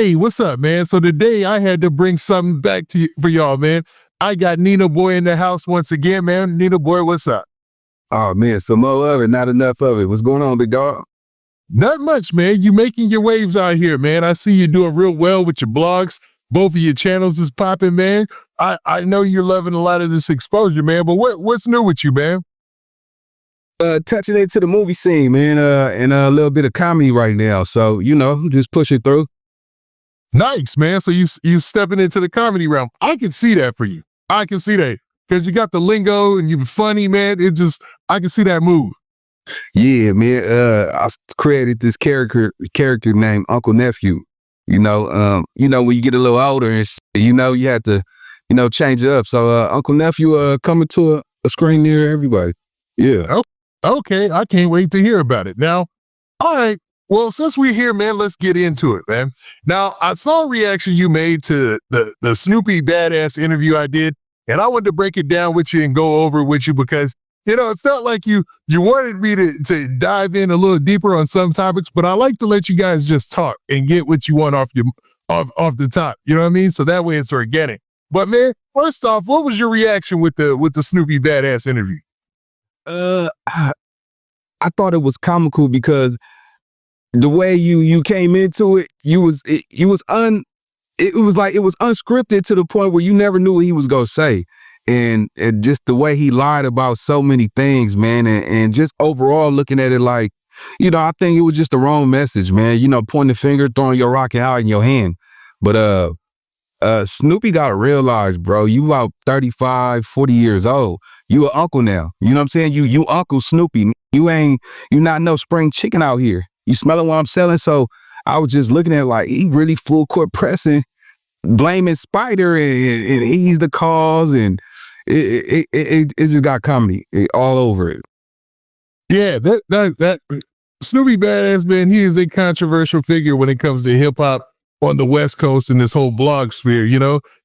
Hey, what's up, man? So today I had to bring something back to you, for y'all, man. I got Nina Boy in the house once again, man. Nina Boy, what's up? Oh man, some more of it, not enough of it. What's going on, big dog? Not much, man. You making your waves out here, man. I see you doing real well with your blogs. Both of your channels is popping, man. I know you're loving a lot of this exposure, man. But what's new with you, man? Touching into the movie scene, man, and a little bit of comedy right now. So, just push it through. Nice, man. So you stepping into the comedy realm. I can see that for you. I can see that because you got the lingo and you're funny, man. I can see that move. Yeah, man. I created this character named Uncle Nephew. When you get a little older and you have to, change it up. So Uncle Nephew coming to a screen near everybody. Yeah. Oh, okay. I can't wait to hear about it. Now, all right. Well, since we're here, man, let's get into it, man. Now, I saw a reaction you made to the Snoopy Badass interview I did, and I wanted to break it down with you and go over it with you because, it felt like you wanted me to dive in a little deeper on some topics, but I like to let you guys just talk and get what you want off the top. You know what I mean? So that way it's organic. But man, first off, what was your reaction with the Snoopy Badass interview? I thought it was comical because the way you came into it, it was unscripted to the point where you never knew what he was gonna say. And just the way he lied about so many things, man, and just overall looking at it like, I think it was just the wrong message, man. Pointing the finger, throwing your rocket high in your hand. But Snoopy gotta realize, bro, you about 35, 40 years old. You an uncle now. You know what I'm saying? You Uncle Snoopy. You not no spring chicken out here. You smelling what I'm selling? So I was just looking at it like he really full court pressing, blaming Spider and he's the cause, and it just got comedy all over it. Yeah, that Snoopy Badass, man, he is a controversial figure when it comes to hip hop on the West Coast and this whole blog sphere,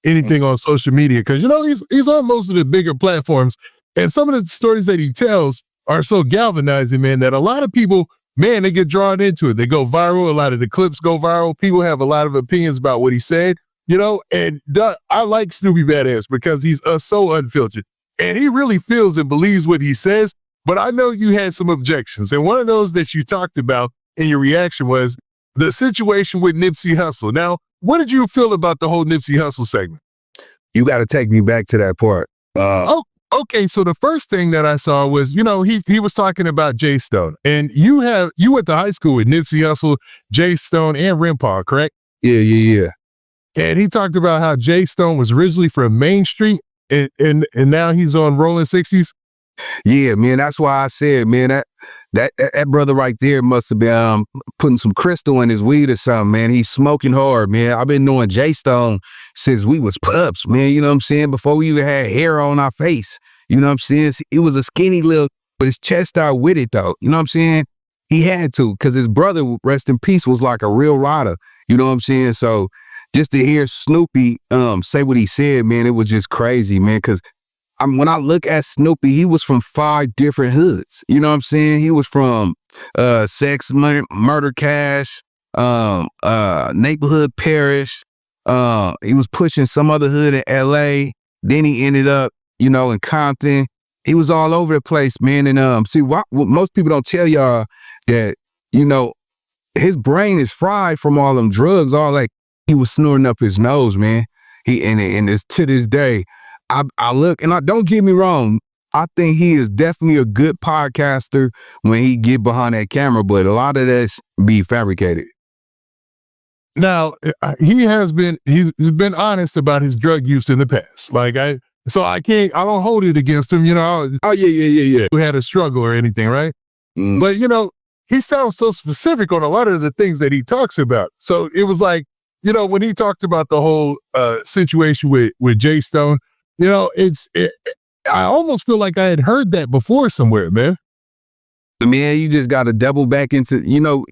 anything on social media. Cause he's on most of the bigger platforms. And some of the stories that he tells are so galvanizing, man, that a lot of people, man, they get drawn into it. They go viral. A lot of the clips go viral. People have a lot of opinions about what he said, and I like Snoopy Badass because he's so unfiltered and he really feels and believes what he says. But I know you had some objections. And one of those that you talked about in your reaction was the situation with Nipsey Hussle. Now, what did you feel about the whole Nipsey Hussle segment? You got to take me back to that part. Okay. So the first thing that I saw was, he was talking about Jay Stone, and you went to high school with Nipsey Hussle, Jay Stone, and Rimpar, correct? Yeah. And he talked about how Jay Stone was originally from Main Street, and now he's on Rolling 60s. Yeah, man. That's why I said, man, that brother right there must have been putting some crystal in his weed or something, man. He's smoking hard, man. I've been knowing Jay Stone since we was pups, man. You know what I'm saying? Before we even had hair on our face. You know what I'm saying? It was a skinny little, but his chest out with it though. You know what I'm saying? He had to, because his brother, rest in peace, was like a real rider. You know what I'm saying? So just to hear Snoopy say what he said, man, it was just crazy, man. Because when I look at Snoopy, he was from 5 different hoods. You know what I'm saying? He was from Sex, Murder, Cash, Neighborhood Parish. He was pushing some other hood in LA. Then he ended up, in Compton. He was all over the place, man. And see, what most people don't tell y'all that, his brain is fried from all them drugs, all that he was snorting up his nose, man. And it's to this day. I look, and don't get me wrong, I think he is definitely a good podcaster when he get behind that camera, but a lot of that's be fabricated. Now, he's been honest about his drug use in the past. I don't hold it against him, Oh, yeah. Who had a struggle or anything, right? Mm. But, he sounds so specific on a lot of the things that he talks about. So it was like, when he talked about the whole situation with Jay Stone, I almost feel like I had heard that before somewhere, man. Man, you just got to double back into,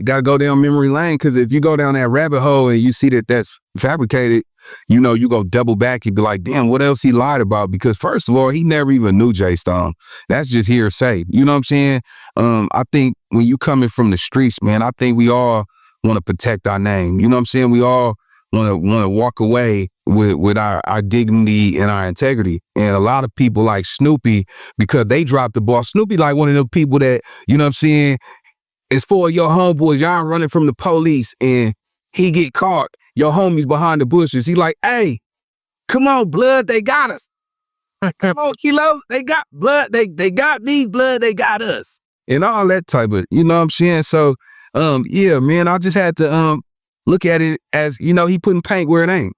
got to go down memory lane. Because if you go down that rabbit hole and you see that that's fabricated, you go double back and be like, damn, what else he lied about? Because first of all, he never even knew Jay Stone. That's just hearsay. You know what I'm saying? I think when you coming from the streets, man, I think we all want to protect our name. You know what I'm saying? We all wanna walk away with our dignity and our integrity. And a lot of people like Snoopy, because they dropped the ball. Snoopy like one of them people that, you know what I'm saying, it's for your homeboys, y'all running from the police and he get caught. Your homies behind the bushes. He like, hey, come on, blood, they got us. Come on, Kilo, they got blood, they got me, blood, they got us. And all that type of, you know what I'm saying? So, yeah, man, I just had to look at it as, you know, he putting paint where it ain't.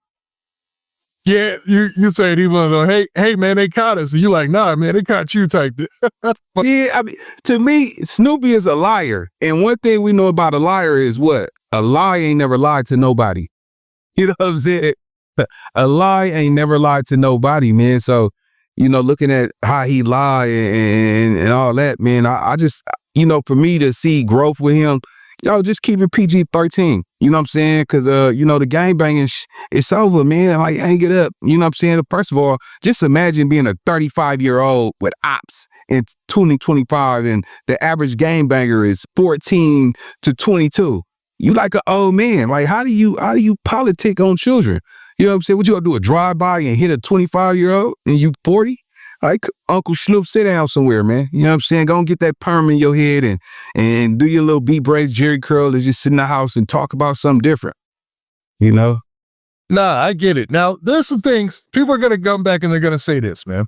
Yeah, you said he was like, hey, man, they caught us. And you like, nah, man, they caught you type. Yeah, I mean, to me, Snoopy is a liar. And one thing we know about a liar is what? A lie ain't never lied to nobody. You know what I'm saying? A lie ain't never lied to nobody, man. So, you know, looking at how he lied and all that, man, I just, you know, for me to see growth with him, yo, just keep it PG-13. You know what I'm saying? Because, you know, the gangbanging, it's over, man. Like, hang it up. You know what I'm saying? First of all, just imagine being a 35-year-old with ops in 2025 and the average gangbanger is 14 to 22. You like an old man. Like, how do you politic on children? You know what I'm saying? What you gonna do, a drive-by and hit a 25-year-old and you 40? Like, Uncle Snoop, sit down somewhere, man. You know what I'm saying? Go and get that perm in your head and do your little Braze Jerry curl and just sit in the house and talk about something different. You know? Nah, I get it. Now, there's some things, people are going to come back and they're going to say this, man.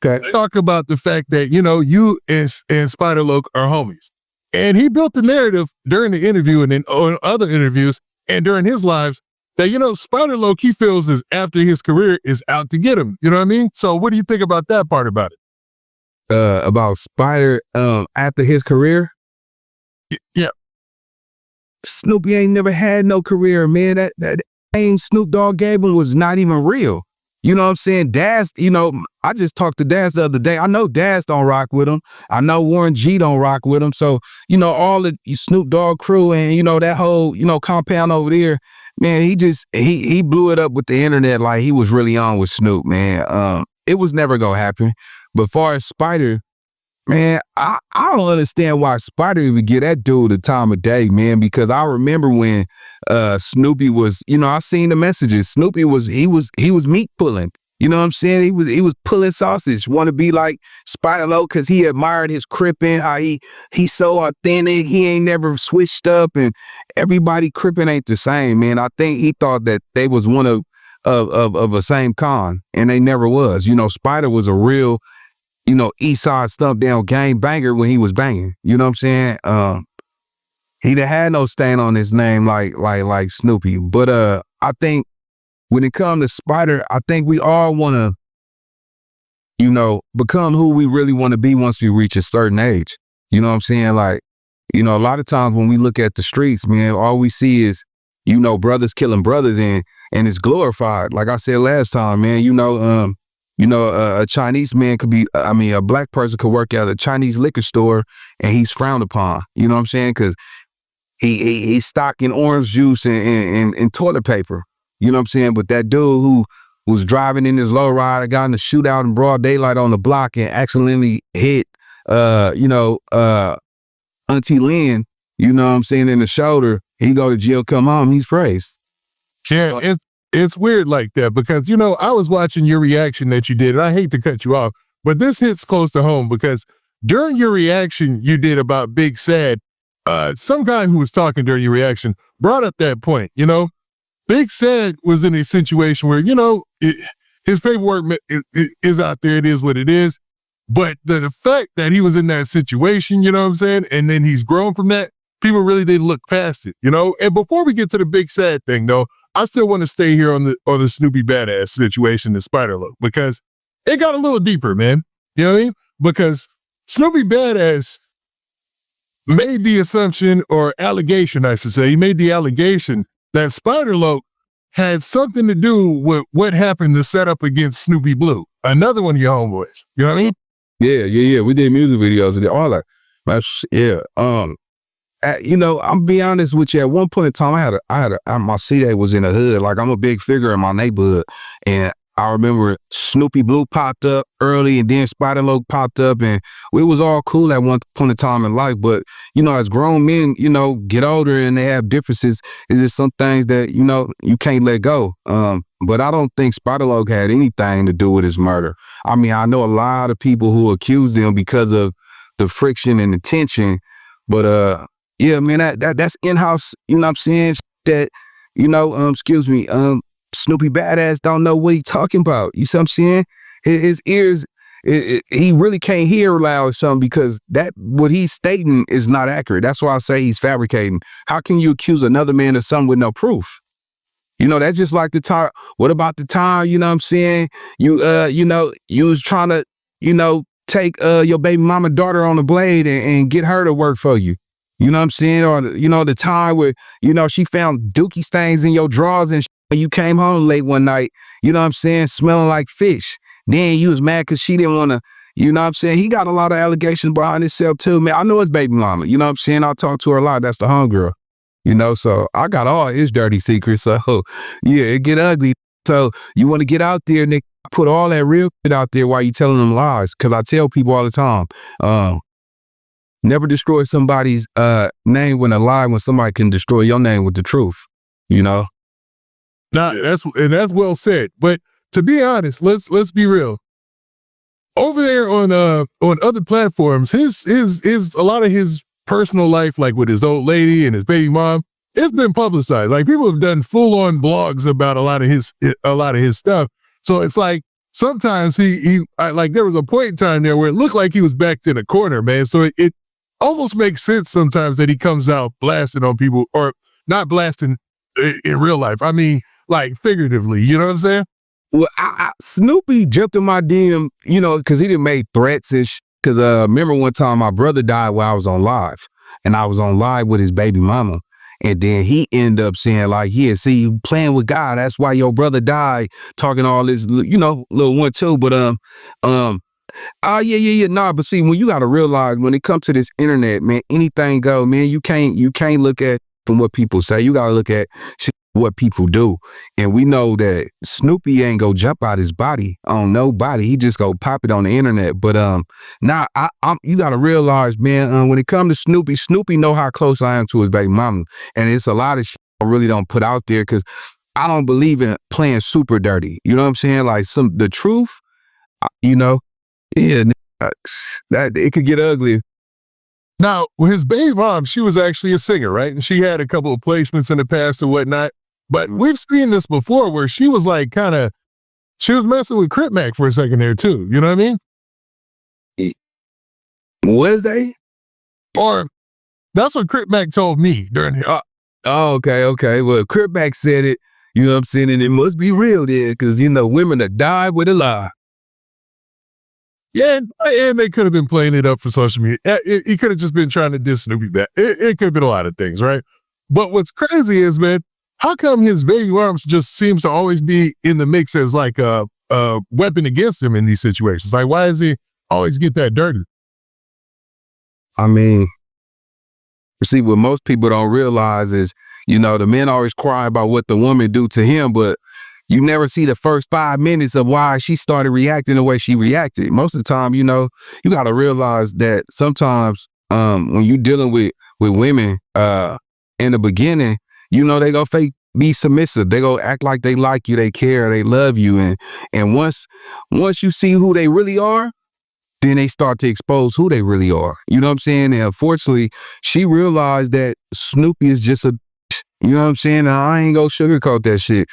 Okay. Talk about the fact that, you know, you and Spider-Loc are homies. And he built the narrative during the interview and in other interviews and during his lives that, you know, Spider-Loc, he feels is after his career is out to get him. You know what I mean? So what do you think about that part about it? About Spider after his career? Yeah. Snoopy ain't never had no career, man. That ain't Snoop Dogg gave him was not even real. You know what I'm saying? Daz, you know, I just talked to Daz the other day. I know Daz don't rock with him. I know Warren G don't rock with him. So, you know, all the Snoop Dogg crew and, you know, that whole, you know, compound over there, man, he blew it up with the internet like he was really on with Snoop, man. It was never gonna happen. But far as Spider, man, I don't understand why Spider even give that dude the time of day, man, because I remember when Snoopy was, you know, I seen the messages. Snoopy was meat pulling. You know what I'm saying? He was pulling sausage, want to be like Spider-Loc because he admired his crippin', how he's so authentic, he ain't never switched up, and everybody crippin' ain't the same, man. I think he thought that they was one of a same con, and they never was. You know, Spider was a real, you know, East Side stump down gang banger when he was banging. You know what I'm saying? He didn't have no stain on his name like Snoopy. But I think when it comes to Spider, I think we all want to, you know, become who we really want to be once we reach a certain age. You know what I'm saying? Like, you know, a lot of times when we look at the streets, man, all we see is, you know, brothers killing brothers and it's glorified. Like I said last time, man, you know, a Chinese man could be, a black person could work at a Chinese liquor store and he's frowned upon. You know what I'm saying? Because he's stocking orange juice and toilet paper. You know what I'm saying? But that dude who was driving in his lowrider, got in a shootout in broad daylight on the block and accidentally hit, Auntie Lynn, you know what I'm saying, in the shoulder, he go to jail, come home, he's praised. Yeah, it's weird like that because, you know, I was watching your reaction that you did, and I hate to cut you off, but this hits close to home because during your reaction you did about Big Sad, some guy who was talking during your reaction brought up that point, you know? Big Sad was in a situation where, you know, his paperwork is out there, it is what it is, but the fact that he was in that situation, you know what I'm saying, and then he's grown from that, people really didn't look past it, you know? And before we get to the Big Sad thing, though, I still want to stay here on the Snoopy Badass situation in Spider-Loc because it got a little deeper, man. You know what I mean? Because Snoopy Badass made the assumption or allegation, I should say, he made the allegation that Spider-Loc had something to do with what happened to set up against Snoopy Blue, another one of your homeboys. You know what I mean? Yeah. We did music videos and all that. Yeah. You know, I'm be honest with you. At one point in time, I had my C-Day was in the hood. Like, I'm a big figure in my neighborhood, and I remember Snoopy Blue popped up early, and then Spider-Loc popped up, and it was all cool at one point in time in life. But, you know, as grown men, you know, get older and they have differences, it's just some things that, you know, you can't let go. But I don't think Spider-Loc had anything to do with his murder. I mean, I know a lot of people who accused him because of the friction and the tension, but yeah, man, that's in-house, you know what I'm saying? That, you know, excuse me, Snoopy Badass don't know what he talking about. You see what I'm saying? His ears, he really can't hear loud or something, because that what he's stating is not accurate. That's why I say he's fabricating. How can you accuse another man of something with no proof? You know, that's just like the time. What about the time, you know what I'm saying? You know, you was trying to, you know, take your baby mama daughter on the blade and get her to work for you. You know what I'm saying? Or, you know, the time where, you know, she found dookie stains in your drawers and you came home late one night, you know what I'm saying, smelling like fish. Then you was mad because she didn't want to, you know what I'm saying? He got a lot of allegations behind himself too, man. I know his baby mama, you know what I'm saying? I talk to her a lot. That's the homegirl, you know? So I got all his dirty secrets. So yeah, it get ugly. So you want to get out there and put all that real shit out there while you telling them lies. Because I tell people all the time, never destroy somebody's name with a lie when somebody can destroy your name with the truth, you know? Nah, that's well said. But to be honest, let's be real. Over there on other platforms, his a lot of his personal life, like with his old lady and his baby mom, it's been publicized. Like, people have done full-on blogs about a lot of his stuff. So it's like sometimes like there was a point in time there where it looked like he was backed in a corner, man. So it almost makes sense sometimes that he comes out blasting on people, or not blasting in real life. I mean, like figuratively, you know what I'm saying? Well, Snoopy jumped in my DM, you know, because he didn't make threats and because remember one time my brother died while I was on live, and I was on live with his baby mama. And then he ended up saying like, yeah, see, you playing with God. That's why your brother died, talking all this, you know, little 1-2. But yeah. Nah, but see, when you gotta realize when it comes to this internet, man, anything go, man. You can't look at from what people say. You gotta look at what people do. And we know that Snoopy ain't go jump out his body on nobody. He just go pop it on the internet. But now you gotta realize, man, when it comes to Snoopy know how close I am to his baby mama. And it's a lot of shit I really don't put out there because I don't believe in playing super dirty. You know what I'm saying? Like the truth, you know, yeah, that it could get ugly. Now, his baby mom, she was actually a singer, right? And she had a couple of placements in the past and whatnot. But we've seen this before where she was like she was messing with Crip Mac for a second there too. You know what I mean? Was they? Or that's what Crip Mac told me during it. Oh, okay. Well, Crip Mac said it, you know what I'm saying? And it must be real then, because, you know, women that died with a lie. Yeah, and they could have been playing it up for social media. He could have just been trying to diss Snoopy Badazz. It could have been a lot of things, right? But what's crazy is, man, how come his baby moms just seems to always be in the mix as like a weapon against him in these situations? Like, why does he always get that dirty? I mean, see, what most people don't realize is, you know, the men always cry about what the woman do to him, but you never see the first 5 minutes of why she started reacting the way she reacted. Most of the time, you know, you got to realize that sometimes when you're dealing with women in the beginning, you know, they go fake be submissive. They go act like they like you, they care, they love you. And once you see who they really are, then they start to expose who they really are. You know what I'm saying? And unfortunately, she realized that Snoopy is just you know what I'm saying? Now, I ain't gonna sugarcoat that shit.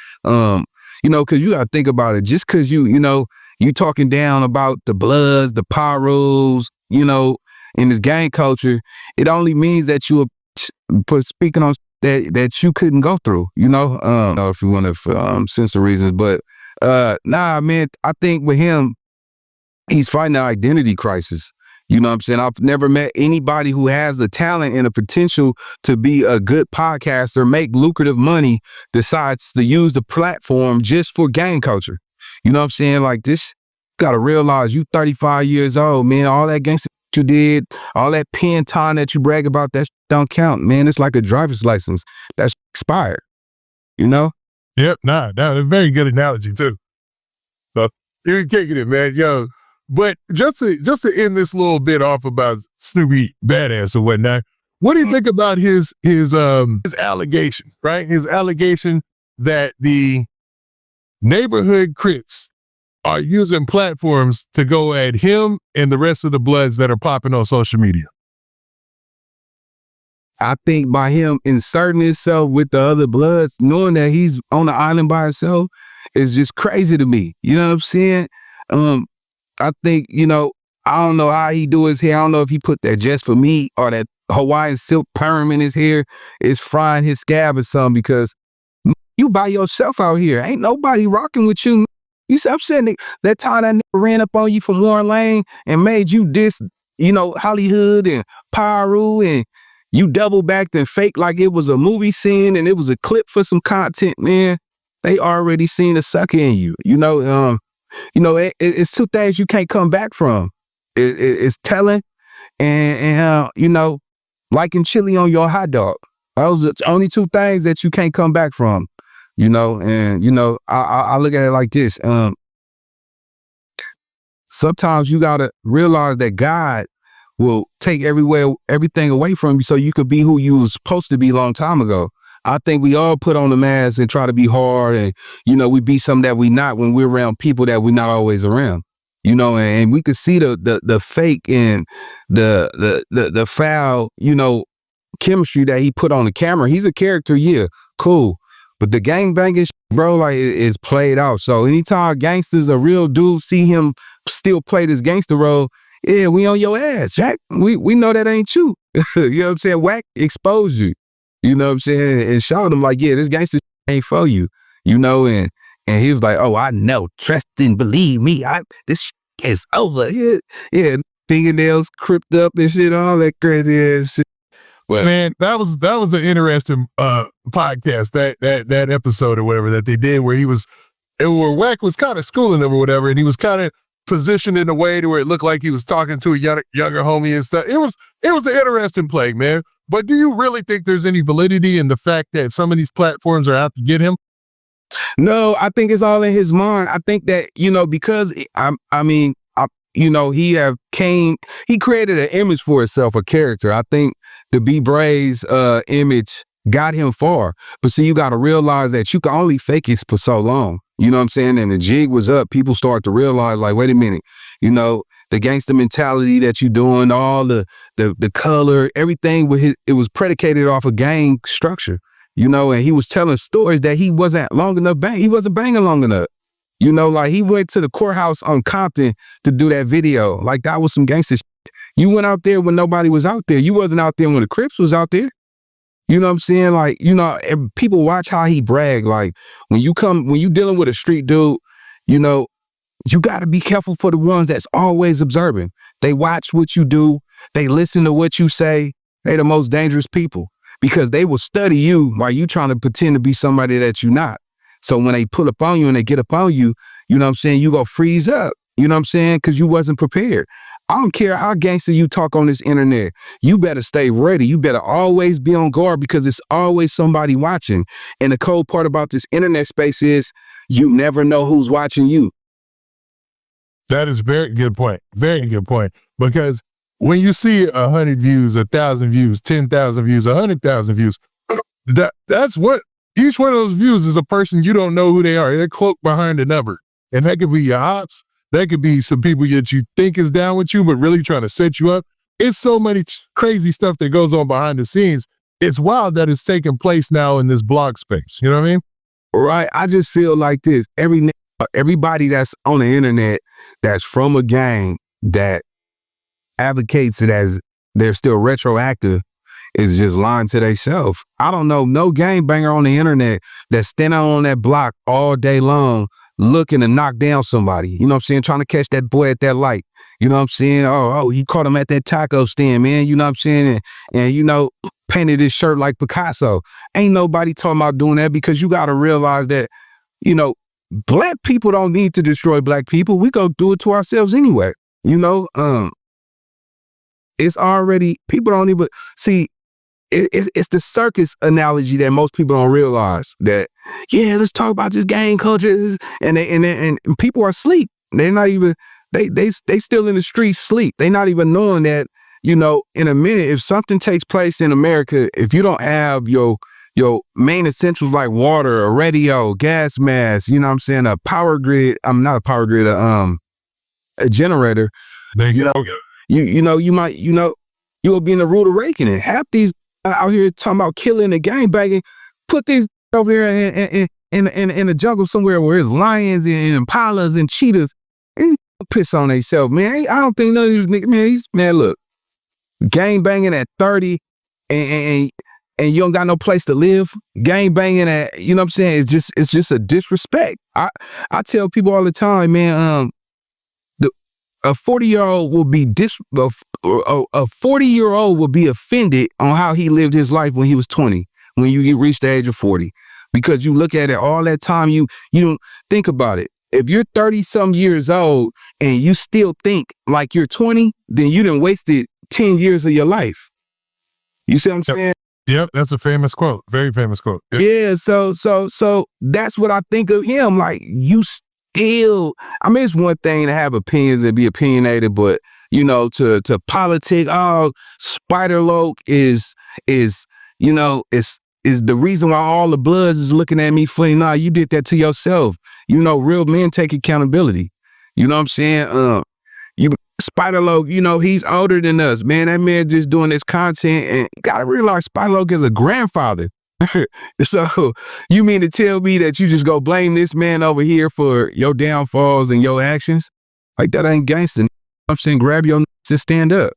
You know, because you got to think about it. Just because you know, you talking down about the Bloods, the Pyros, you know, in this gang culture, it only means that you are speaking on that you couldn't go through, you know? I don't know if you want to censor reasons, but nah, man, I think with him, he's fighting an identity crisis. You know what I'm saying? I've never met anybody who has the talent and the potential to be a good podcaster, make lucrative money, decides to use the platform just for gang culture. You know what I'm saying? Like this, you gotta realize you 35 years old, man. All that gangster you did, all that pen time that you brag about, that don't count, man. It's like a driver's license that's expired, you know? Yep, nah, a very good analogy too. So you're kicking it, man. Yo, but just to end this little bit off about Snoopy Badass or whatnot, what do you think about his allegation, right? His allegation that the neighborhood Crips are using platforms to go at him and the rest of the Bloods that are popping on social media. I think by him inserting himself with the other Bloods, knowing that he's on the island by himself, is just crazy to me. You know what I'm saying? I think, I don't know how he do his hair. I don't know if he put that just for me or that Hawaiian silk perm in his hair is frying his scab or something, because you by yourself out here. Ain't nobody rocking with you. You see, I'm saying that time that nigga ran up on you from Warren Lane and made you diss, Hollywood and Pyru, and you double backed and faked like it was a movie scene and it was a clip for some content, man. They already seen the sucker in you. It's two things you can't come back from. It's telling and liking chili on your hot dog. Those are the only two things that you can't come back from. I look at it like this. Sometimes you gotta realize that God will take everything away from you so you could be who you was supposed to be a long time ago. I think we all put on the mask and try to be hard, and we be something that we not when we're around people that we're not always around. And we could see the fake and the foul, chemistry that he put on the camera. He's a character, yeah, cool. But the gangbanging, bro, like, is played out. So anytime gangsters, a real dude, see him still play this gangster role, yeah, we on your ass, Jack. We know that ain't you. You know what I'm saying? Whack exposed you. You know what I'm saying? And showed him like, yeah, this gangster ain't for you. And he was like, oh, I know. Trust and believe me. This is over. Yeah. Fingernails cripped up and shit, all that crazy ass shit. Well, man, that was an interesting podcast, that episode or whatever that they did where Wack was kind of schooling him or whatever, and he was kind of positioned in a way to where it looked like he was talking to a younger homie and stuff. It was an interesting play, man. But do you really think there's any validity in the fact that some of these platforms are out to get him? No, I think it's all in his mind. I think that, because he created an image for himself, a character. I think the B Braze image got him far. But see, you got to realize that you can only fake it for so long. You know what I'm saying? And the jig was up. People start to realize, like, wait a minute, the gangster mentality that you doing, all the color, everything it was predicated off a gang structure, and he was telling stories that he wasn't long enough he wasn't banging long enough. Like he went to the courthouse on Compton to do that video. Like that was some gangster shit. You went out there when nobody was out there. You wasn't out there when the Crips was out there. You know what I'm saying? Like, people watch how he brag. Like when you dealing with a street dude, you got to be careful for the ones that's always observing. They watch what you do. They listen to what you say. They the most dangerous people because they will study you while you trying to pretend to be somebody that you're not. So when they pull up on you and they get up on you, you know what I'm saying, you go freeze up. You know what I'm saying? Because you wasn't prepared. I don't care how gangster you talk on this internet. You better stay ready. You better always be on guard because it's always somebody watching. And the cold part about this internet space is you never know who's watching you. That is a very good point. Very good point. Because when you see 100 views, 1,000 views, 10,000 views, 100,000 views, that's what each one of those views is a person you don't know who they are. They're cloaked behind a number. And that could be your ops. That could be some people that you think is down with you, but really trying to set you up. It's so many crazy stuff that goes on behind the scenes. It's wild that it's taking place now in this blog space. You know what I mean? Right. I just feel like this. Everybody that's on the internet that's from a gang that advocates it as they're still retroactive is just lying to themselves. I don't know no gangbanger on the internet that's standing on that block all day long looking to knock down somebody. You know what I'm saying? Trying to catch that boy at that light. You know what I'm saying? Oh, he caught him at that taco stand, man. You know what I'm saying? And painted his shirt like Picasso. Ain't nobody talking about doing that because you got to realize that, Black people don't need to destroy Black people. We go do it to ourselves anyway. It's already, people don't even, see, it's the circus analogy that most people don't realize. That yeah, let's talk about this gang culture, and people are asleep. They're not even they still in the streets sleep. They're not even knowing that, you know, in a minute, if something takes place in America, if you don't have your main essentials like water, a radio, gas mask, you know what I'm saying, a power grid, not a power grid, a generator, you know, you will be in a rude awakening. Half these out here talking about killing and gang banging, put these over there in the jungle somewhere where there's lions and impalas and cheetahs, and piss on themselves, man. I don't think none of these niggas, man, look, gang banging at 30 and you don't got no place to live, gang banging at, you know what I'm saying, it's just a disrespect. I tell people all the time, man, a 40-year-old will be a 40-year-old will be offended on how he lived his life when he was 20, when you reach the age of 40. Because you look at it all that time, you don't think about it. If you're 30-some years old and you still think like you're 20, then you done wasted 10 years of your life. You see what I'm saying? Yep, that's a famous quote. Very famous quote. Yep. Yeah, so that's what I think of him. Like, you still, I mean, it's one thing to have opinions and be opinionated, but, you know, to politic, oh, Spider-Loc is you know, is the reason why all the Bloods is looking at me funny. Nah, you did that to yourself. You know, real men take accountability. You know what I'm saying? Spider-Loc, you know, he's older than us, man. That man just doing this content, and you gotta realize Spider-Loc is a grandfather. So you mean to tell me that you just go blame this man over here for your downfalls and your actions? Like, that ain't gangster. I'm saying, grab your nuts and stand up.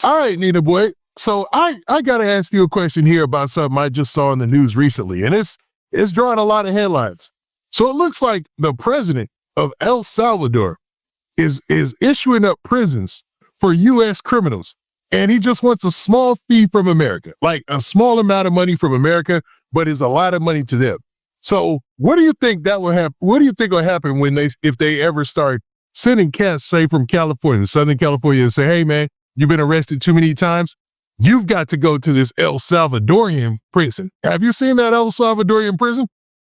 All right, Nina boy. So I gotta ask you a question here about something I just saw in the news recently, and it's drawing a lot of headlines. So it looks like the president of El Salvador is issuing up prisons for U.S. criminals, and he just wants a small fee from America, like a small amount of money from America, but is a lot of money to them. So what do you think that will happen? What do you think will happen when if they ever start sending cats, say from California, Southern California, and say, hey man, you've been arrested too many times. You've got to go to this El Salvadorian prison. Have you seen that El Salvadorian prison?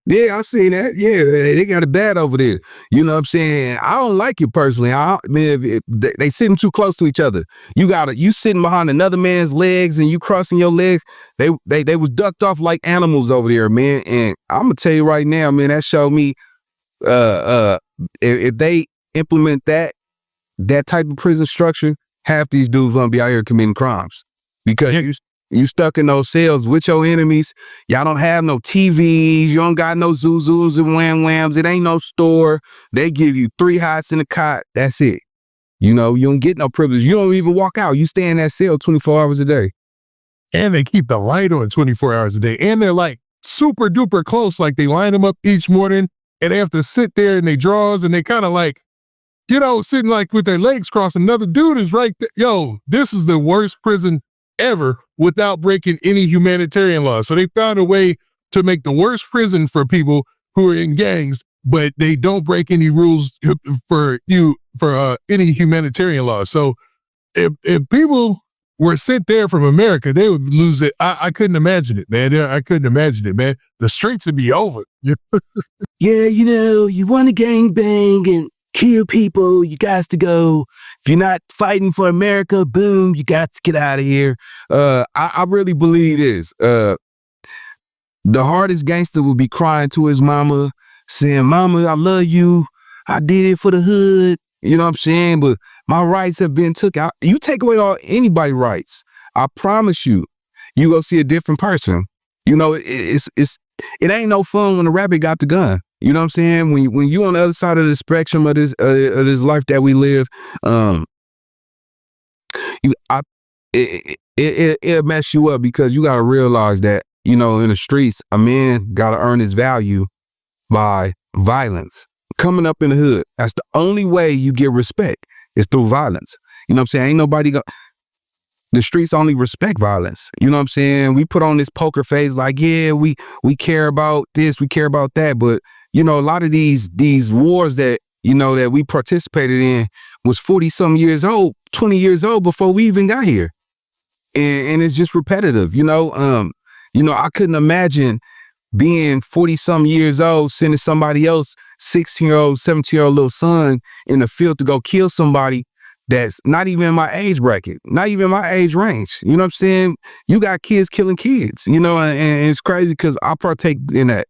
Yeah, I seen that. Yeah, they got it bad over there. You know what I'm saying? I don't like it personally. I mean, if they sitting too close to each other. You sitting behind another man's legs and you crossing your legs. They was ducked off like animals over there, man. And I'm gonna tell you right now, man, that showed me if they implement that type of prison structure, half these dudes gonna be out here committing crimes. Because you stuck in those cells with your enemies. Y'all don't have no TVs. You don't got no Zuzus and Wham Whams. It ain't no store. They give you 3 hots in a cot. That's it. You know, you don't get no privilege. You don't even walk out. You stay in that cell 24 hours a day. And they keep the light on 24 hours a day. And they're like super duper close. Like, they line them up each morning and they have to sit there in their drawers, and they kind of like, you know, sitting like with their legs crossed. Another dude is right there. Yo, this is the worst prison ever without breaking any humanitarian laws. So they found a way to make the worst prison for people who are in gangs, but they don't break any rules for any humanitarian laws. So if people were sent there from America, they would lose it. I couldn't imagine it, man. I couldn't imagine it, man. The streets would be over. Yeah, you know, you want to gang bang and kill people, you got to go. If you're not fighting for America, boom, you got to get out of here. I really believe this. The hardest gangster will be crying to his mama, saying, mama, I love you. I did it for the hood. You know what I'm saying? But my rights have been took out. You take away anybody's rights, I promise you, you go see a different person. You know, it ain't no fun when the rabbit got the gun. You know what I'm saying? When you on the other side of the spectrum of this life that we live, it'll mess you up, because you gotta realize that, you know, in the streets, a man gotta earn his value by violence. Coming up in the hood, that's the only way you get respect, is through violence. You know what I'm saying? Ain't nobody the streets only respect violence. You know what I'm saying? We put on this poker face like, yeah, we care about this, we care about that, but you know, a lot of these wars that, you know, that we participated in was 40-some years old, 20 years old before we even got here. and it's just repetitive, I couldn't imagine being 40 some years old, sending somebody else, 16-year-old, 17-year-old little son in the field to go kill somebody that's not even in my age bracket, not even my age range. You know what I'm saying? You got kids killing kids, and it's crazy because I partake in that,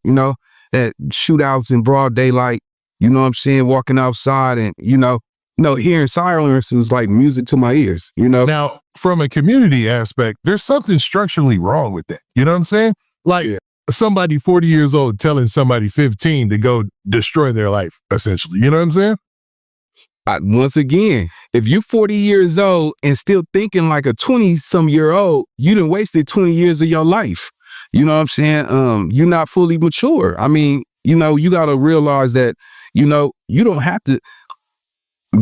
that shootouts in broad daylight, you know what I'm saying? Walking outside and, hearing sirens is like music to my ears, Now, from a community aspect, there's something structurally wrong with that. You know what I'm saying? Like somebody 40 years old telling somebody 15 to go destroy their life, essentially. You know what I'm saying? Once again, if you're 40 years old and still thinking like a 20-some-year-old, you done wasted 20 years of your life. You know what I'm saying? You're not fully mature. I mean, you got to realize that, you don't have to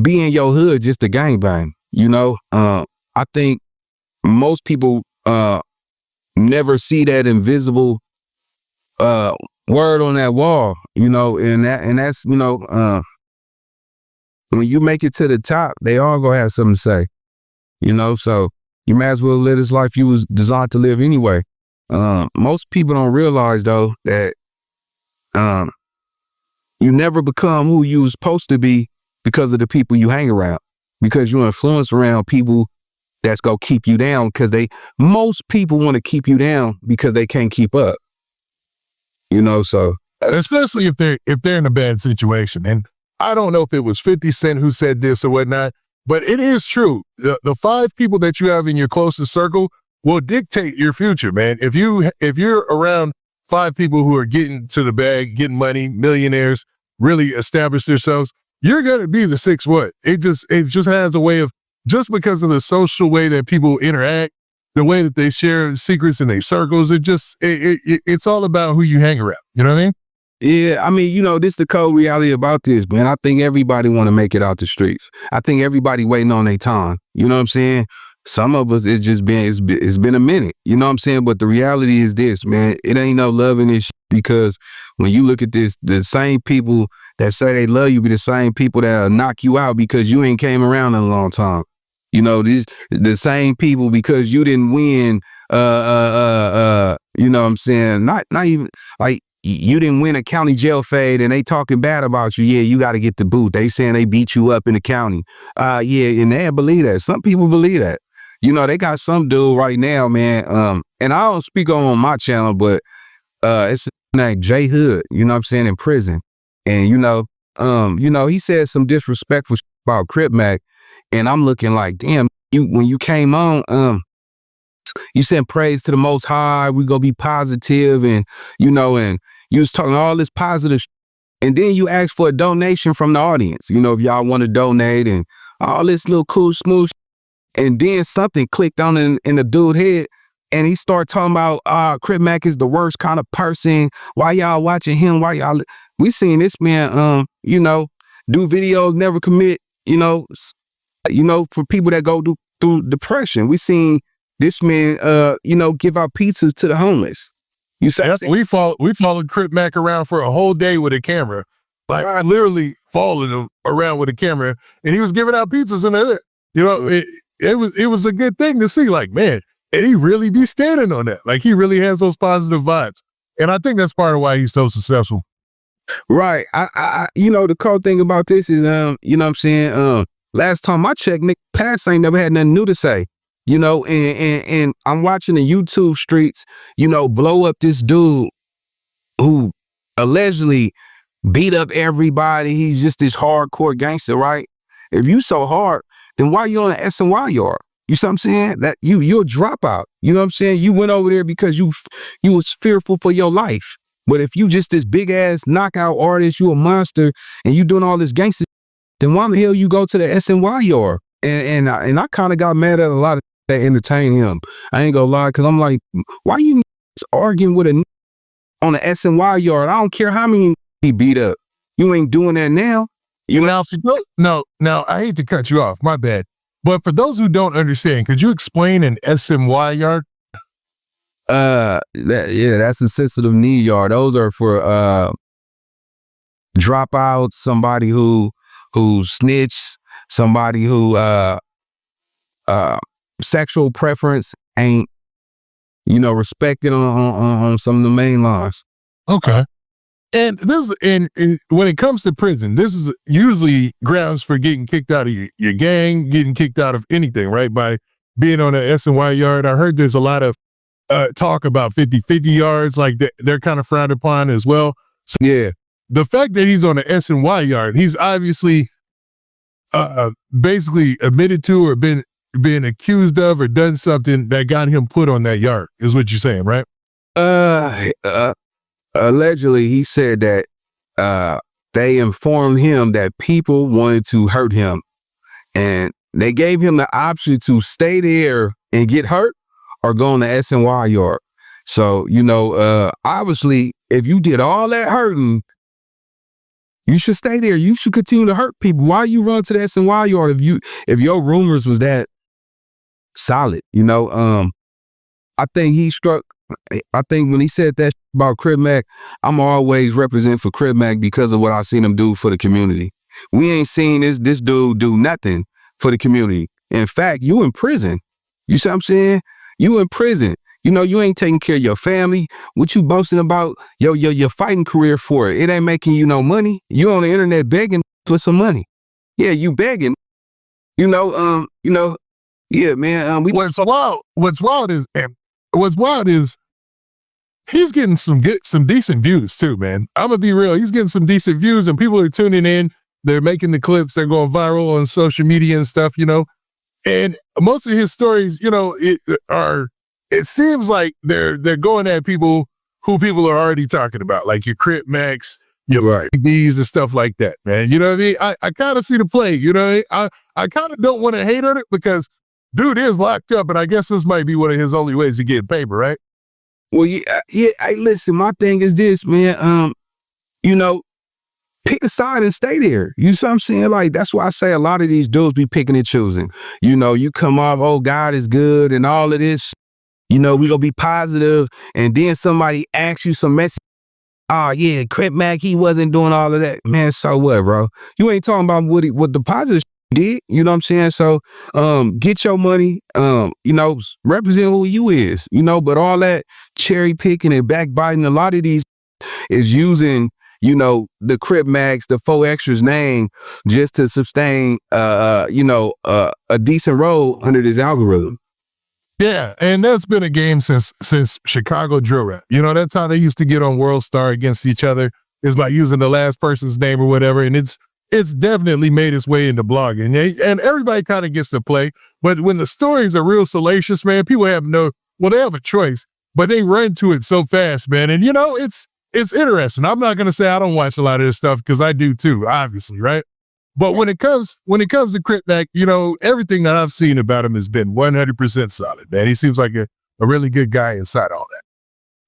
be in your hood just to gangbang. I think most people never see that invisible word on that wall, and that's when you make it to the top, they all gonna have something to say, so you might as well live this life you was designed to live anyway. Most people don't realize though that you never become who you was supposed to be because of the people you hang around, because you influence around people that's gonna keep you down, because most people want to keep you down because they can't keep up. So especially if they're in a bad situation. And I don't know if it was 50 Cent who said this or whatnot, but it is true. The 5 people that you have in your closest circle will dictate your future, man. If you're around 5 people who are getting to the bag, getting money, millionaires, really establish themselves, you're gonna be the 6th one. It just has a way of, just because of the social way that people interact, the way that they share secrets in their circles, it's all about who you hang around. You know what I mean? yeah, I mean, this the cold reality about this, man. I think everybody want to make it out the streets. I think everybody waiting on their time. You know what I'm saying? Some of us, it's been a minute. You know what I'm saying? But the reality is this, man. It ain't no love in this shit, because when you look at this, the same people that say they love you be the same people that'll knock you out because you ain't came around in a long time. The same people, because you didn't win. You know what I'm saying? Not even like, you didn't win a county jail fade and they talking bad about you. Yeah, you got to get the boot. They saying they beat you up in the county. Yeah, and they believe that. Some people believe that. They got some dude right now, man. And I don't speak on my channel, but it's named JHood, you know what I'm saying, in prison. And he said some disrespectful about Crip Mac, and I'm looking like, damn, when you came on, you sent praise to the Most High. We gonna be positive, and and you was talking all this positive, and then you asked for a donation from the audience. If y'all want to donate and all this little cool smooth, and then something clicked on in the dude head, and he started talking about Crip Mac is the worst kind of person. Why y'all watching him? Why y'all? We seen this man, do videos, never commit. For people that go through depression. We seen this man, give out pizzas to the homeless. You say we followed Crip Mac around for a whole day with a camera, like I literally followed him around with a camera, and he was giving out pizzas in there. It was a good thing to see. Like, man, and he really be standing on that. Like, he really has those positive vibes, and I think that's part of why he's so successful. Right. I the cool thing about this is, you know what I'm saying, last time I checked, Nick Pass ain't never had nothing new to say. And I'm watching the YouTube streets, blow up this dude who allegedly beat up everybody. He's just this hardcore gangster, right? If you so hard, then why you on the SNY yard? You see what I'm saying? That you're a dropout. You know what I'm saying? You went over there because you was fearful for your life. But if you just this big ass knockout artist, you a monster, and you doing all this gangster, then why the hell you go to the SNY yard? And I kind of got mad at a lot of that entertain him. I ain't gonna lie, because I'm like, why you arguing with a on the SNY yard? I don't care how many he beat up. You ain't doing that now. No, I hate to cut you off. My bad. But for those who don't understand, could you explain an SNY yard? That's a sensitive need yard. Those are for dropouts, somebody who snitched, somebody who sexual preference ain't, respected on some of the main lines. Okay. And when it comes to prison, this is usually grounds for getting kicked out of your gang, getting kicked out of anything, right? By being on an S&Y yard. I heard there's a lot of talk about 50-50 yards, like they're kind of frowned upon as well. So Yeah. the fact that he's on an S&Y yard, he's obviously basically admitted to or been accused of or done something that got him put on that yard, is what you're saying, right? Allegedly, he said that they informed him that people wanted to hurt him, and they gave him the option to stay there and get hurt or go on the S&Y yard. So, obviously, if you did all that hurting, you should stay there. You should continue to hurt people. Why you run to the S&Y yard if your rumors was that solid? I think when he said that about Crip Mac, I'm always represent for Crip Mac because of what I seen him do for the community. We ain't seen this dude do nothing for the community. In fact, you in prison. You see what I'm saying? You in prison. You ain't taking care of your family. What you boasting about your fighting career for? It ain't making you no money. You on the internet begging for some money. Yeah, you begging. Yeah, man. What's wild is he's getting some decent views too, man. I'm gonna be real. He's getting some decent views, and people are tuning in. They're making the clips. They're going viral on social media and stuff. And most of his stories, it seems like they're going at people who people are already talking about, like your Crip Macs, your Right. B's and stuff like that, man. You know what I mean? I kind of see the play. I kind of don't want to hate on it because dude is locked up, and I guess this might be one of his only ways to get paper, right? Well, yeah. Hey, listen, my thing is this, man. Pick a side and stay there. You see what I'm saying? Like, that's why I say a lot of these dudes be picking and choosing. You come off, oh, God is good and all of this. We gonna be positive, and then somebody asks you some message. Oh yeah, Crip Mac, he wasn't doing all of that. Man, so what, bro? You ain't talking about what the positive did. You know what I'm saying? So get your money, represent who you is, but all that cherry picking and backbiting, a lot of these is using, the Crip Macs, the 4Extras name just to sustain a decent role under this algorithm. Yeah, and that's been a game since Chicago drill rap. That's how they used to get on World Star against each other, is by using the last person's name or whatever. And it's definitely made its way into blogging. And everybody kind of gets to play. But when the stories are real salacious, man, people have they have a choice, but they run to it so fast, man. And it's interesting. I'm not gonna say I don't watch a lot of this stuff, because I do too, obviously, right? But when it comes to Crip Mac, everything that I've seen about him has been 100% solid, man. He seems like a really good guy inside all that.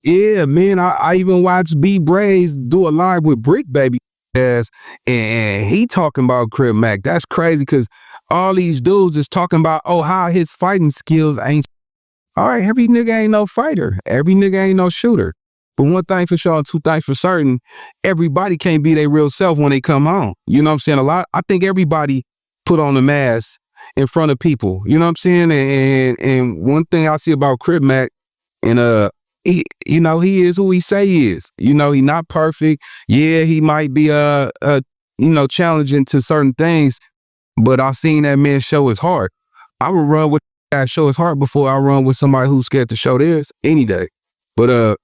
Yeah, man. I even watched Braze do a live with Bricc, baby, and he talking about Crip Mac. That's crazy, because all these dudes is talking about, how his fighting skills ain't. All right, every nigga ain't no fighter. Every nigga ain't no shooter. But one thing for sure, and two things for certain, everybody can't be their real self when they come home. You know what I'm saying? I think everybody put on a mask in front of people. You know what I'm saying? And one thing I see about Crip Mac, and he is who he say he is. He not perfect. Yeah, he might be challenging to certain things, but I seen that man show his heart. I would run with that show his heart before I run with somebody who's scared to show theirs any day. But go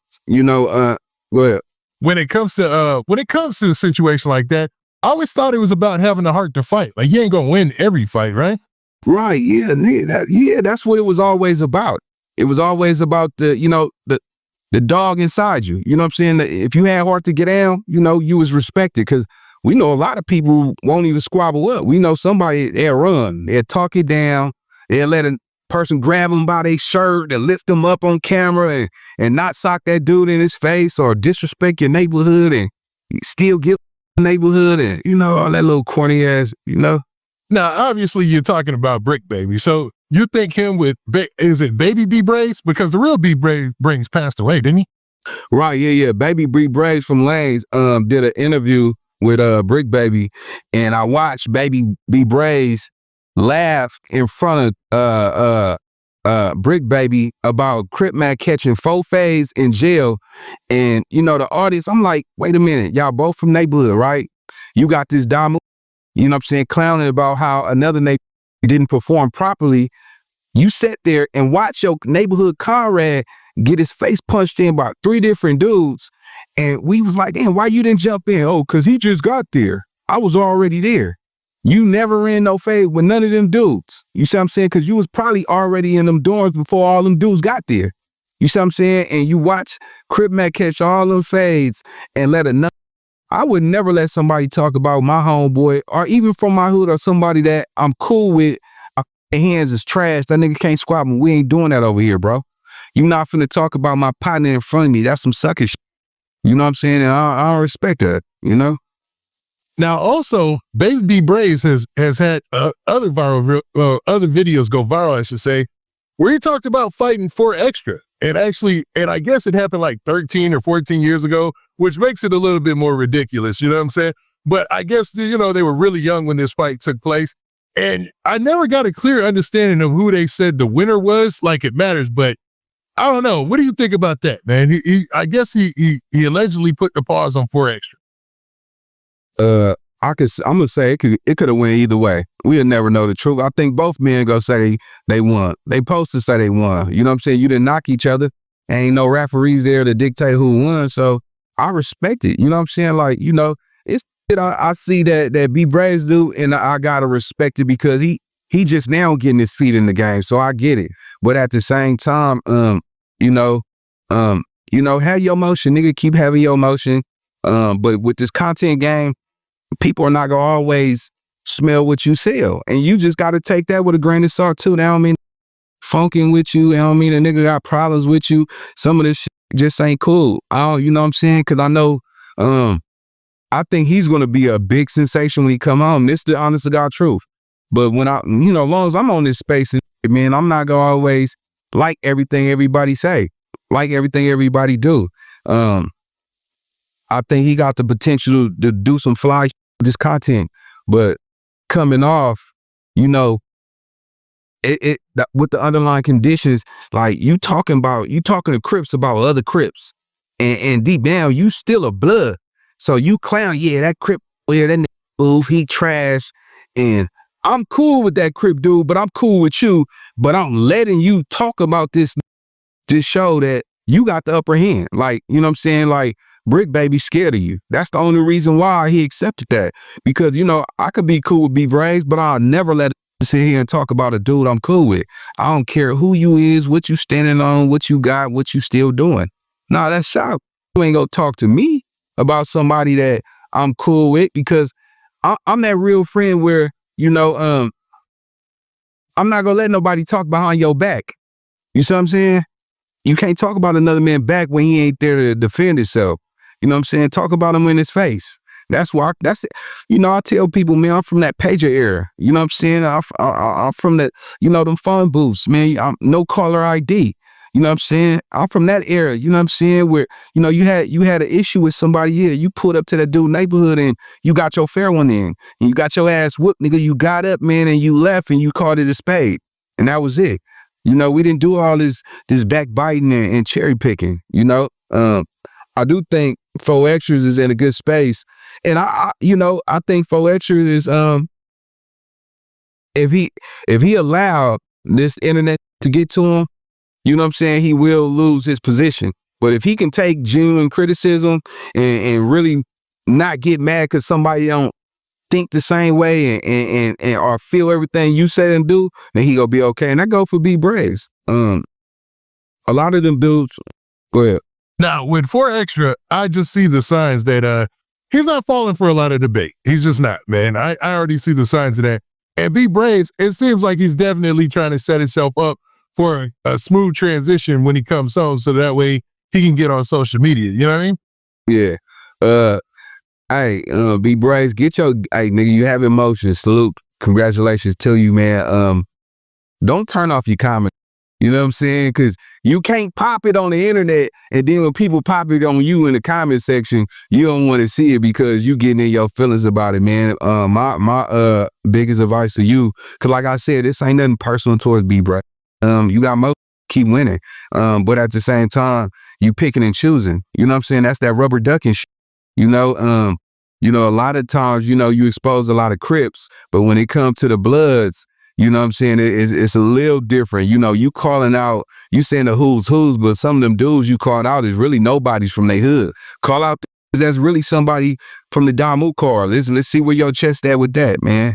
ahead. When it comes to a situation like that, I always thought it was about having the heart to fight. Like, you ain't gonna win every fight, right? Right. Yeah. That's what it was always about. It was always about the dog inside you. You know what I'm saying? If you had heart to get down, you was respected, because we know a lot of people won't even squabble up. We know somebody, they'll run, they'll talk it down, they'll let a person grab them by their shirt and lift them up on camera and not sock that dude in his face or disrespect your neighborhood and still get the neighborhood and, all that little corny ass, Now, obviously, you're talking about Bricc, baby. So you think him with, is it Baby B Braze? Because the real B Braze passed away, didn't he? Right, yeah. Baby B Braze from Lanes did an interview with Bricc Baby, and I watched Baby B Braze laugh in front of Bricc Baby about Crip Mac catching 4 fades in jail. And, you know, the audience, I'm like, wait a minute, y'all both from neighborhood, right? You got this Damu, you know what I'm saying, clowning about how another neighborhood didn't perform properly. You sat there and watch your neighborhood comrade get his face punched in by 3 different dudes. And we was like, damn, why you didn't jump in? Oh, because he just got there. I was already there. You never ran no fade with none of them dudes. You see what I'm saying? Because you was probably already in them dorms before all them dudes got there. You see what I'm saying? And you watch Crip Mac catch all them fades and let another. I would never let somebody talk about my homeboy or even from my hood or somebody that I'm cool with. My hands is trash. That nigga can't squat me. We ain't doing that over here, bro. You not finna talk about my partner in front of me. That's some sucker shit. You know what I'm saying? And I don't respect that, you know? Now, also, Baby Braze has had other videos go viral, I should say, where he talked about fighting for extra. And I guess it happened like 13 or 14 years ago, which makes it a little bit more ridiculous, you know what I'm saying? But I guess, you know, they were really young when this fight took place. And I never got a clear understanding of who they said the winner was, like it matters, but I don't know. What do you think about that, man? I guess he allegedly put the pause on 4 extra. I'm gonna say it could have went either way. We'll never know the truth. I think both men gonna say they won. They supposed to say they won. You know what I'm saying? You didn't knock each other. Ain't no referees there to dictate who won. So I respect it. You know what I'm saying? Like, you know, it's I see that B Braze do, and I gotta respect it because he just now getting his feet in the game. So I get it. But at the same time, you know, have your motion, nigga. Keep having your motion. But with this content game, people are not gonna always smell what you sell, and you just got to take that with a grain of salt too. That don't mean funking with you. That don't mean a nigga got problems with you. Some of this shit just ain't cool. You know what I'm saying? Because I know, I think he's gonna be a big sensation when he come home. This the honest to God truth. But when as long as I'm on this space, man, I'm not gonna always like everything everybody say, like everything everybody do. I think he got the potential to do some fly with this content, but coming off, you know, with the underlying conditions, like you talking to Crips about other Crips, and deep down you still a blood. So you clown, yeah, that Crip, yeah, that move, he trash, and I'm cool with that Crip dude, but I'm cool with you, but I'm letting you talk about this show that you got the upper hand. Like, you know what I'm saying? Like, Bricc Baby scared of you. That's the only reason why he accepted that. Because, you know, I could be cool with B Braze, but I'll never let it sit here and talk about a dude I'm cool with. I don't care who you is, what you standing on, what you got, what you still doing. Nah, that's shot. You ain't gonna talk to me about somebody that I'm cool with, because I'm that real friend where, you know, I'm not gonna let nobody talk behind your back. You see what I'm saying? You can't talk about another man's back when he ain't there to defend himself. You know what I'm saying? Talk about him in his face. That's why, that's it. You know, I tell people, man, I'm from that pager era. You know what I'm saying? I'm from that, you know, them phone booths, man. I'm no caller ID. You know what I'm saying? I'm from that era. You know what I'm saying? Where, you know, you had an issue with somebody here. You pulled up to that dude neighborhood and you got your fair one in. And you got your ass whooped, nigga. You got up, man, and you left and you called it a spade. And that was it. You know, we didn't do all this backbiting and cherry picking, you know? I do think 4 Extras is in a good space. And I think 4 Extras is, if he allowed this internet to get to him, you know what I'm saying, he will lose his position. But if he can take genuine criticism and really not get mad because somebody don't think the same way and or feel everything you say and do, then he gonna be okay. And I go for B Braze. A lot of them dudes, go ahead. Now, with 4 Extra, I just see the signs that he's not falling for a lot of debate. He's just not, man. I already see the signs of that. And B Braze, it seems like he's definitely trying to set himself up for a smooth transition when he comes home, so that way he can get on social media. You know what I mean? Yeah. Hey, B Braze, get your, hey, nigga, you have emotions. Salute. Congratulations to you, man. Don't turn off your comments. You know what I'm saying? Because you can't pop it on the internet, and then when people pop it on you in the comment section, you don't want to see it because you getting in your feelings about it, man. My biggest advice to you, because like I said, this ain't nothing personal towards B Braze. You got most keep winning. But at the same time, you picking and choosing. You know what I'm saying? That's that rubber ducking shit. You know, a lot of times, you expose a lot of Crips, but when it comes to the Bloods, you know what I'm saying? It's a little different. You calling out, you saying the who's, but some of them dudes you called out is really nobody's from their hood. Call out that's really somebody from the Damu car. Let's see where your chest at with that, man.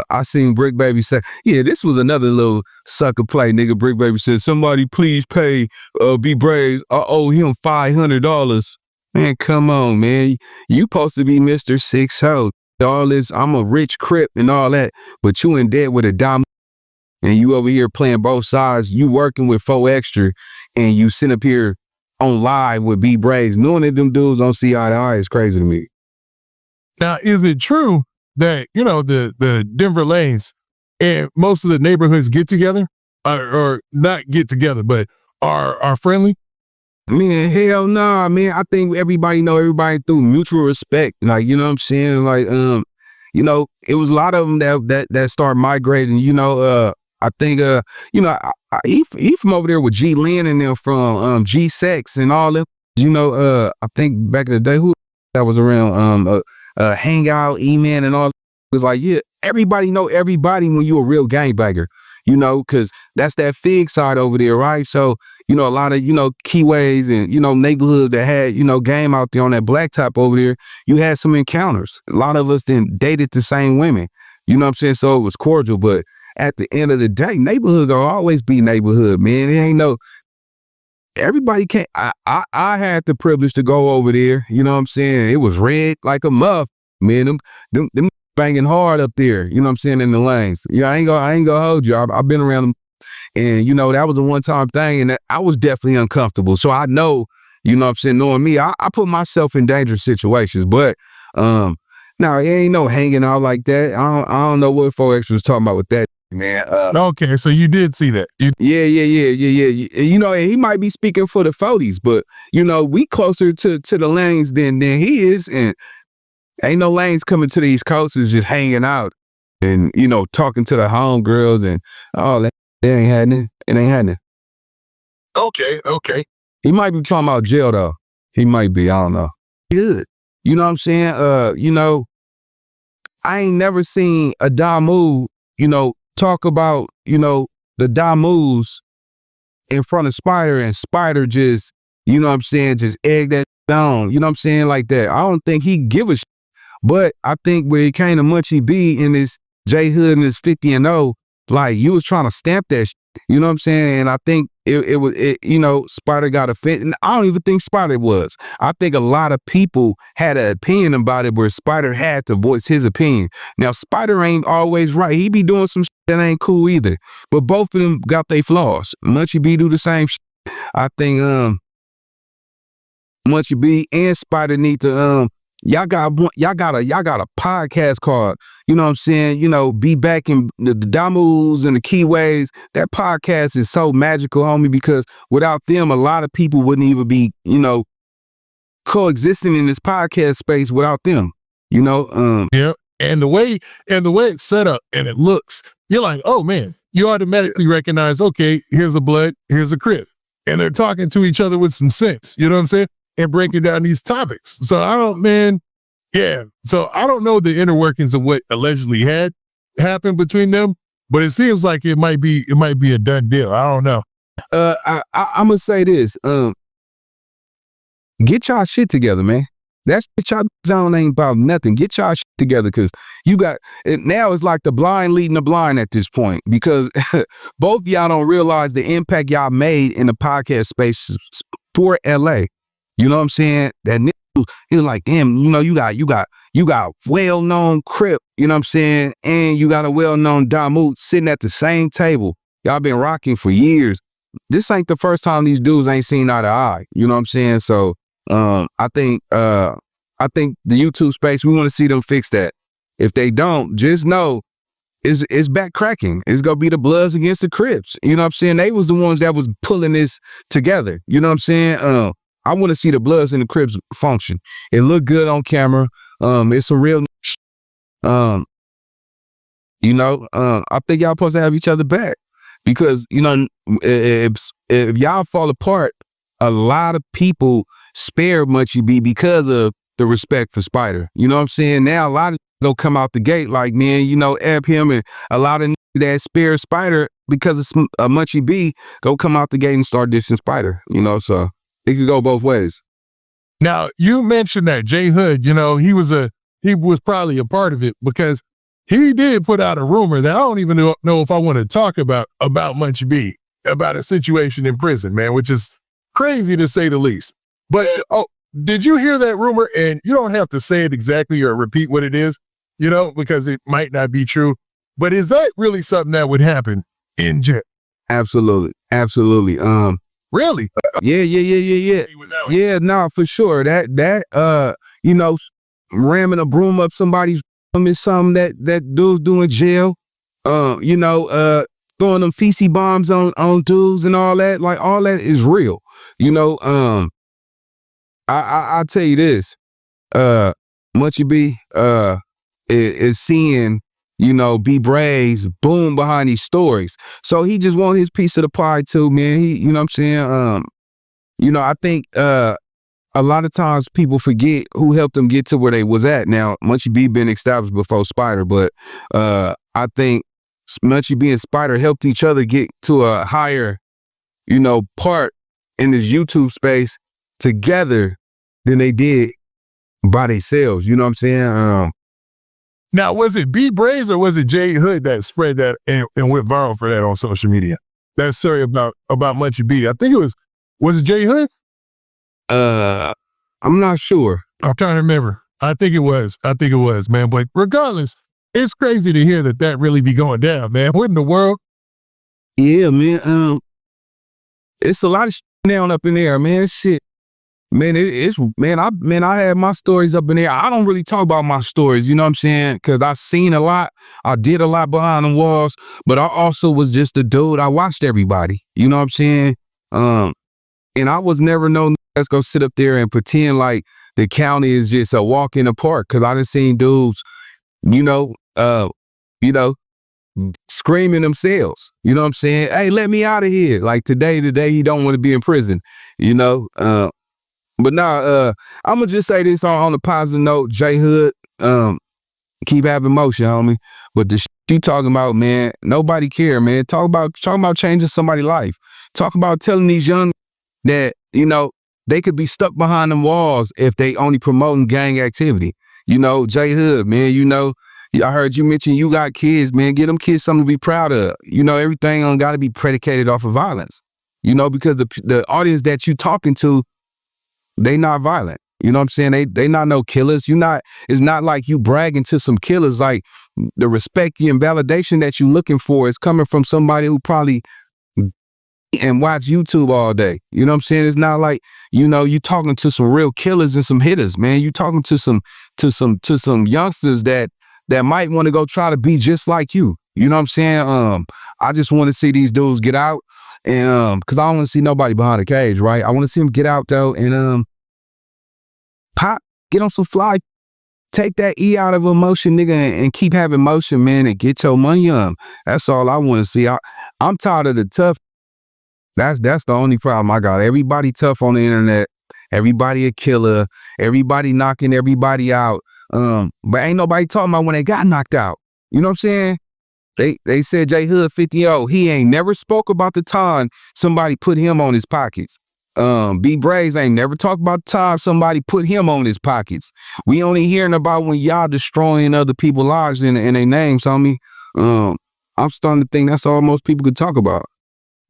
I seen Bricc Baby say, yeah, this was another little sucker play, nigga. Bricc Baby said, somebody please pay B Braze. I owe him $500. Man, come on, man. You supposed to be Mr. 6-0. All this, I'm a rich Crip and all that, but you in debt with a dime and you over here playing both sides. You working with 4 Extra and you sit up here on live with B Braze. Knowing that them dudes don't see eye to eye is crazy to me. Now, is it true that, the Denver lanes and most of the neighborhoods get together or not get together, but are friendly? Man, hell nah, man. I think everybody know everybody through mutual respect. Like, you know what I'm saying? Like, it was a lot of them that start migrating. I think, he from over there with G Lynn and them from G Sex and all them. I think back in the day, who that was around Hangout, E-Man and all. It was like, yeah, everybody know everybody when you a real gangbanger. Because that's that Fig side over there, right? So, a lot of, keyways and, neighborhoods that had, game out there on that blacktop over there, you had some encounters. A lot of us then dated the same women. You know what I'm saying? So it was cordial. But at the end of the day, neighborhood gonna always be neighborhood, man. It ain't everybody can't. I had the privilege to go over there. You know what I'm saying? It was red like a muff, man. Them banging hard up there, you know what I'm saying, in the lanes. I ain't gonna hold you. I've been around them, and that was a one-time thing, and I was definitely uncomfortable. So I know, you know what I'm saying, knowing me, I put myself in dangerous situations. But no, it ain't no hanging out like that. I don't know what 4 Extra was talking about with that, man. Okay, so you did see that. Yeah. He might be speaking for the 40s, but we closer to the lanes than he is, and ain't no lanes coming to the East Coast is just hanging out and, talking to the homegirls and all that. It ain't happening. It ain't happening. Okay. He might be talking about jail, though. He might be. I don't know. Good. You know what I'm saying? I ain't never seen a Damu, talk about, the Damus in front of Spider and Spider just, just egg that down. You know what I'm saying? Like that. I don't think he give a shit. But I think when it came to Munchie B in his JHood and his 50-0, like you was trying to stamp that shit, you know what I'm saying? And I think it was Spider got offended. And I don't even think Spider was. I think a lot of people had an opinion about it where Spider had to voice his opinion. Now, Spider ain't always right. He be doing some shit that ain't cool either. But both of them got their flaws. Munchie B do the same shit. I think Munchie B and Spider need to y'all got a podcast called, you know what I'm saying, Be Back in the Damus and the Keyways. That podcast is so magical, homie, because without them, a lot of people wouldn't even be, coexisting in this podcast space without them, Yeah. And the way it's set up and it looks, you're like, oh man, you automatically recognize, okay, here's a Blood, here's a Crip. And they're talking to each other with some sense, you know what I'm saying? And breaking down these topics. So I don't know the inner workings of what allegedly had happened between them, but it seems like it might be a done deal. I don't know. I'm gonna say this. Get y'all shit together, man. That shit y'all zone ain't about nothing. Get y'all shit together, because you got it now. It's like the blind leading the blind at this point, because both y'all don't realize the impact y'all made in the podcast space for LA. You know what I'm saying? That nigga, he was like, damn, you got well-known Crip, you know what I'm saying? And you got a well-known Damu sitting at the same table. Y'all been rocking for years. This ain't the first time these dudes ain't seen eye to eye. You know what I'm saying? So I think the YouTube space, we want to see them fix that. If they don't, just know it's back cracking. It's gonna be the Bloods against the Crips. You know what I'm saying? They was the ones that was pulling this together. You know what I'm saying? I want to see the Bloods and the Crips function. It looked good on camera. It's a real, You know, I think y'all supposed to have each other back because, you know, if y'all fall apart, a lot of people spare Munchie B because of the respect for Spider. You know what I'm saying? Now a lot of go come out the gate like, man, you know, F him, and a lot of that spare Spider because of Munchie B go come out the gate and start dissing Spider. You know, so it could go both ways. Now, you mentioned that JHood, you know, he was probably a part of it because he did put out a rumor that I don't even know if I want to talk about Munchie B, about a situation in prison, man, which is crazy to say the least. But did you hear that rumor? And you don't have to say it exactly or repeat what it is, you know, because it might not be true. But is that really something that would happen in jail? Absolutely. Absolutely. Really? Yeah, nah, for sure. That you know, ramming a broom up somebody's room is something that dudes do in jail. You know, throwing them feces bombs on dudes and all that, like all that is real. You know, I'll tell you this, Munchie B is seeing, you know, Braze boom behind these stories. So he just want his piece of the pie too, man. He, you know what I'm saying? You know, I think a lot of times people forget who helped them get to where they was at. Now, Munchie B been established before Spider, but I think Munchie B and Spider helped each other get to a higher, you know, part in this YouTube space together than they did by themselves. You know what I'm saying? Now, was it Braze or was it JHood that spread that and went viral for that on social media? That story about Munchie B. I think it was it JHood? I'm not sure. I'm trying to remember. I think it was, man. But regardless, it's crazy to hear that really be going down, man. What in the world? Yeah, man. It's a lot of shit down up in there, man. Shit. Man, I had my stories up in there. I don't really talk about my stories, you know what I'm saying? Because I seen a lot. I did a lot behind the walls, but I also was just a dude. I watched everybody, you know what I'm saying? And I was never known let's go sit up there and pretend like the county is just a walk in the park. Because I done seen dudes, you know, screaming themselves, you know what I'm saying? Hey, let me out of here. Like today he don't want to be in prison, you know? But now, I'm gonna just say this on a positive note, JHood, keep having motion, homie. But the shit you talking about, man, nobody care, man. Talk about changing somebody's life. Talk about telling these young that, you know, they could be stuck behind them walls if they only promoting gang activity. You know, JHood, man, you know, I heard you mention you got kids, man. Get them kids something to be proud of. You know, everything ain't gotta be predicated off of violence. You know, because the audience that you talking to, they not violent. You know what I'm saying? They not no killers. It's not like you bragging to some killers. Like the respect and validation that you looking for is coming from somebody who probably and watch YouTube all day. You know what I'm saying? It's not like, you know, you talking to some real killers and some hitters, man. You talking to some youngsters that might want to go try to be just like you. You know what I'm saying? I just want to see these dudes get out. And because I don't want to see nobody behind the cage, right? I want to see them get out though and pop, get on some fly, take that E out of emotion, nigga, and keep having motion, man, and get your money on. That's all I want to see. I'm tired of the tough. That's the only problem I got. Everybody tough on the internet. Everybody a killer. Everybody knocking everybody out. But ain't nobody talking about when they got knocked out. You know what I'm saying? They said JHood 50-0. He ain't never spoke about the time somebody put him on his pockets. Braze ain't never talked about the time somebody put him on his pockets. We only hearing about when y'all destroying other people's lives in their names, homie. I'm starting to think that's all most people could talk about.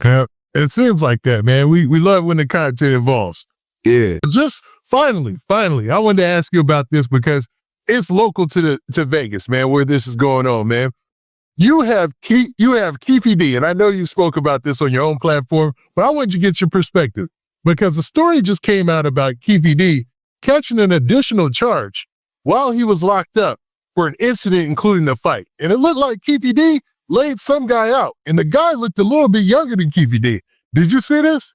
Yeah, it seems like that, man. We love when the content evolves. Yeah. Just finally, I wanted to ask you about this because it's local to Vegas, man, where this is going on, man. You have Keefy D, and I know you spoke about this on your own platform, but I wanted you to get your perspective because the story just came out about Keefy D catching an additional charge while he was locked up for an incident including a fight. And it looked like Keefy D laid some guy out, and the guy looked a little bit younger than Keefy D. Did you see this?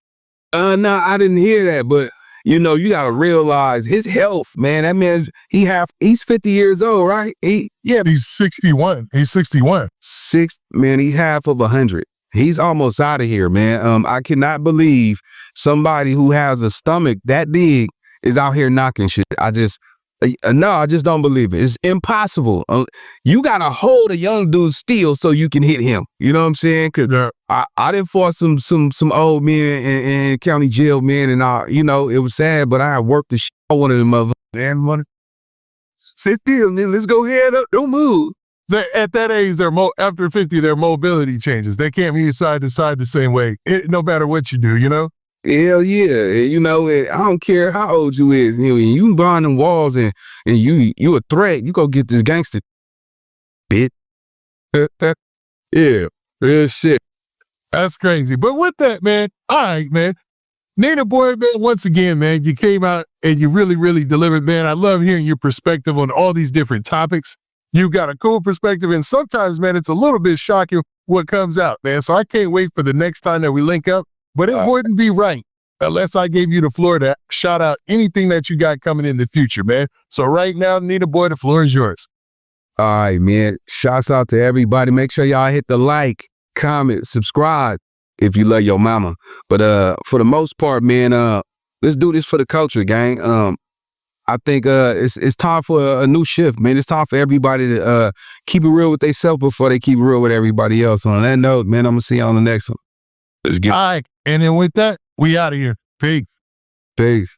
No, I didn't hear that, but you know, you gotta realize his health, man. That man, he's 50 years old, right? He's 61. He's 61. He's half of 100. He's almost out of here, man. I cannot believe somebody who has a stomach that big is out here knocking shit. I just don't believe it. It's impossible. You gotta hold a young dude still so you can hit him. You know what I'm saying? Cause I done fought some old men in county jail, man, and you know, it was sad, but I worked the shit out one of them motherfuckers. Man, sit still, man. Let's go head up. Don't move. At that age, after 50, their mobility changes. They can't move side to side the same way, no matter what you do, you know? Hell yeah. You know, I don't care how old you is. You can behind them walls and you a threat. You go get this gangster. Bitch. Yeah, real shit. That's crazy. But with that, man, all right, man. Nina Boy, man, once again, man, you came out and you really, really delivered, man. I love hearing your perspective on all these different topics. You got a cool perspective, and sometimes, man, it's a little bit shocking what comes out, man. So I can't wait for the next time that we link up, but it wouldn't be right unless I gave you the floor to shout out anything that you got coming in the future, man. So right now, Nina Boy, the floor is yours. All right, man. Shouts out to everybody. Make sure y'all hit the like, comment, subscribe if you love your mama. But for the most part, man, let's do this for the culture, gang. I think it's time for a new shift, man. It's time for everybody to keep it real with themselves before they keep it real with everybody else. On that note, man, I'm gonna see you on the next one. Let's get. All right, and then with that, we out of here. Peace. Peace.